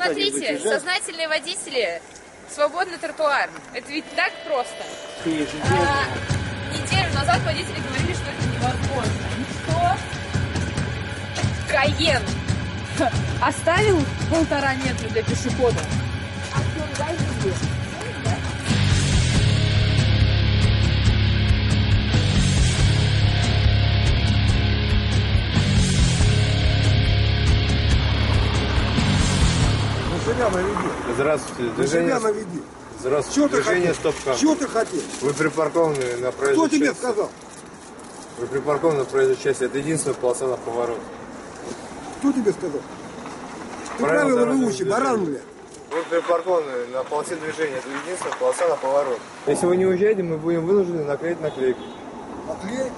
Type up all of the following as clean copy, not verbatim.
Смотрите, сознательные водители, свободный тротуар. Это ведь так просто. Неделю назад водители говорили, что это невозможно. Что? Кайен оставил 1,5 метра для пешехода. А Hyundai здесь. Себя наведи. Здравствуйте. Движение... Себя наведи. Здравствуйте. Движение стоп-кам. Чего ты хотел? Вы припаркованы на проезжей Кто части. тебе сказал? Вы припаркованы на проезжей части. Это единственная полоса на поворот. Кто тебе сказал? Ты правила выучи, баран, блядь. Вы припаркованы на полосе движения. Это единственная полоса на поворот. Если вы не уезжаете, мы будем вынуждены наклеить наклейку. Наклей.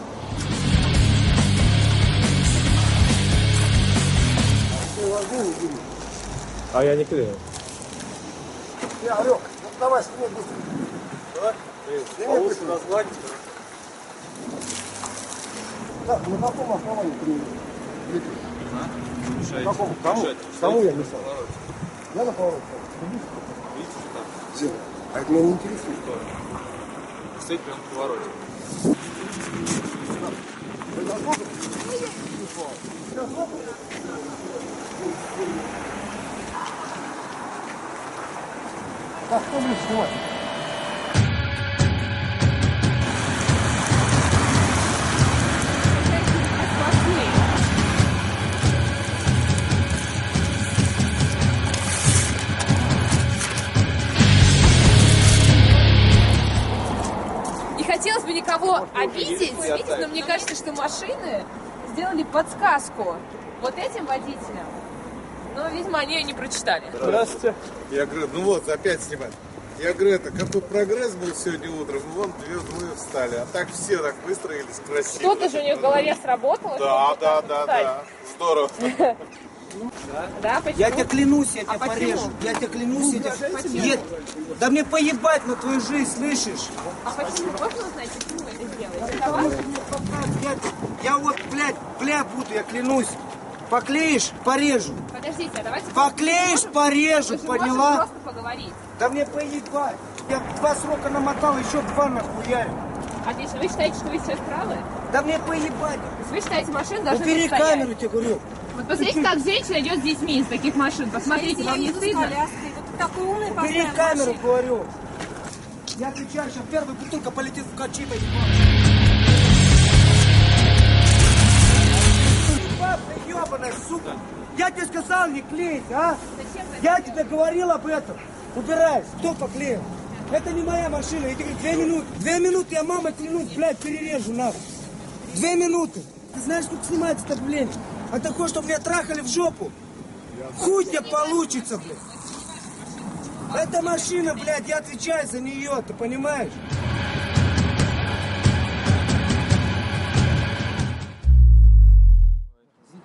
А я не клею. Я орёк. Ну, давай, сними быстро. Давай. Получше разгладить. Так, на каком основании приняли? На каком? Кому я мешал? Я на поворот. Видите, а это меня не интересует. Стоит прямо в повороте. Так, что будет снимать? Не хотелось бы никого обидеть, но мне кажется, что машины сделали подсказку вот этим водителям. Но, видимо, они ее не прочитали. Здравствуйте. Я говорю, ну вот, опять снимать. Я говорю, это какой прогресс был сегодня утром, вон мы встали, а так все так выстроились красиво. Что-то же у нее в голове сработало. Да, здорово. Да, почему? Я тебе клянусь, я тебя почему? порежу. Я тебе клянусь, я тебя... Да мне поебать на твою жизнь, слышишь? А почему? Можно узнать, почему вы это делаете? Это вас? Я вот, бля буду, я клянусь. Поклеишь, порежу. Подождите, а давайте... Поклеишь, порежу, Мы же поняла? можем просто поговорить. Да мне поебать. Я 2 срока намотал, еще 2 нахуярю. Отлично, вы считаете, что вы сейчас правы? Да мне поебать. То есть вы считаете, машины должны Убери стоять? камеру, тебе говорю. Вот посмотрите, как женщина идет с детьми из таких машин. Посмотрите, вам не стыдно? Такой умный Убери камеру, говорю. Я отвечаю, сейчас первая бутылка полетит в качи, ебаная, сука. Я тебе сказал не клеить, а? Я тебе говорил об этом. Убирайся. Кто поклеил? Это не моя машина. Я тебе говорю, 2 минуты. 2 минуты, я мамой клянусь, блядь, перережу нахуй. 2 минуты. Ты знаешь, как снимается это, блин? А ты хочешь, чтобы меня трахали в жопу? Хуй тебе получится, блядь. Это машина, блядь, я отвечаю за нее, ты понимаешь?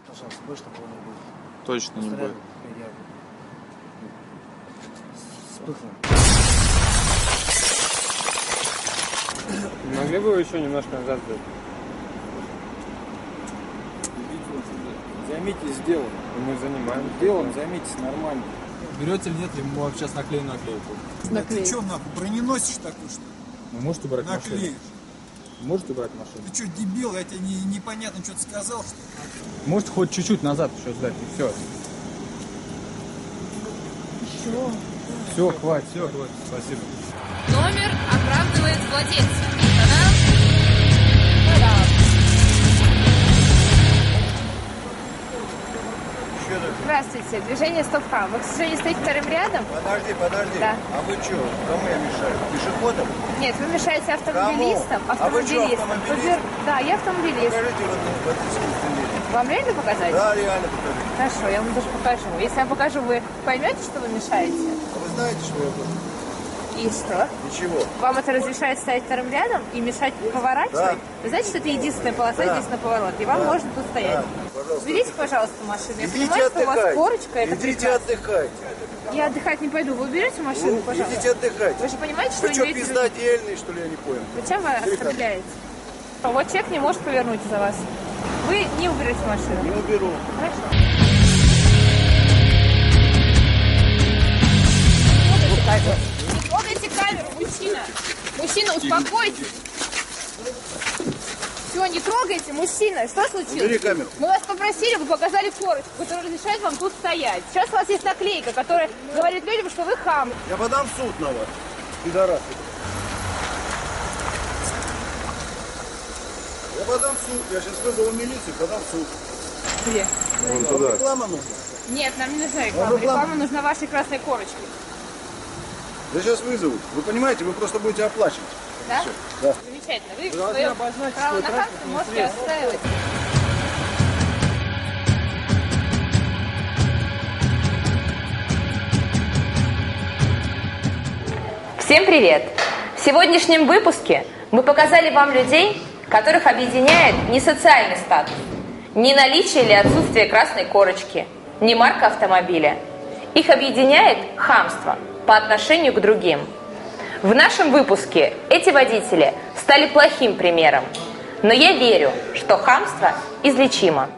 Пожалуйста, больше такого не будет. Точно не будет. Вспыхнул. Могли бы вы еще немножко назад взять? Займитесь делом. Мы занимаемся. Делом займитесь нормально. Берете или нет, ему вам сейчас наклею наклейку. Ты что, нахуй, броненосишь такую, что ли? Вы можете брать машину? Наклеишь. Можете брать машину? Ты что, дебил, я тебе непонятно что-то сказал, что ли? Можете хоть чуть-чуть назад еще сдать, и все. Еще. Все, хватит, спасибо. Номер оправдывает владельца. Та-дам! Та-дам! Здравствуйте, движение стоп-кам. Вы, к сожалению, стоите вторым рядом? Подожди. Да. А вы что? Кому я мешаю? Пешеходам? Нет, вы мешаете автомобилистам. Кому? А вы что, автомобилист? Да, я автомобилист. Покажите вот удостоверение. Вам реально показать? Да, реально покажите. Хорошо, я вам даже покажу. Если я вам покажу, вы поймете, что вы мешаете? А вы знаете, что я буду? И что? Ничего. Вам это разрешает стоять вторым рядом и мешать поворачивать? Да. Вы знаете, что это единственная полоса здесь на поворот, и вам можно тут стоять. Пожалуйста. Уберите, пожалуйста, машину. Я Идите понимаю, что у вас отдыхать. корочка, это Идите прекрасно. отдыхать. Я отдыхать не пойду. Вы уберете машину, пожалуйста? Идите отдыхать. Вы же понимаете, что Вы что, имеете в виду? пиздательный, что ли, я не понял? Зачем вы оскорбляете? Вот человек не может повернуть за вас. Вы не уберете машину. Не уберу. Хорошо. камеру. Не трогайте камеру, мужчина. Мужчина, успокойтесь. Все, не трогайте, мужчина. Что случилось? Убери камеру. Мы вас попросили, вы показали корочку, которая разрешает вам тут стоять. Сейчас у вас есть наклейка, которая говорит людям, что вы хам. Я подам в суд на вас, пидорасы. Я подам в суд. Я сейчас вызову милицию, подам в суд. Где? Вон туда. Реклама нужна. Нет, нам не нужна реклама. Реклама нужна вашей красной корочке. Я сейчас вызову. Вы понимаете, вы просто будете оплачивать. Да? Всё. Да. Замечательно. Вы свое право на хамство можете отстаивать. Всем привет! В сегодняшнем выпуске мы показали вам людей, которых объединяет не социальный статус, не наличие или отсутствие красной корочки, не марка автомобиля. Их объединяет хамство по отношению к другим. В нашем выпуске эти водители стали плохим примером, но я верю, что хамство излечимо.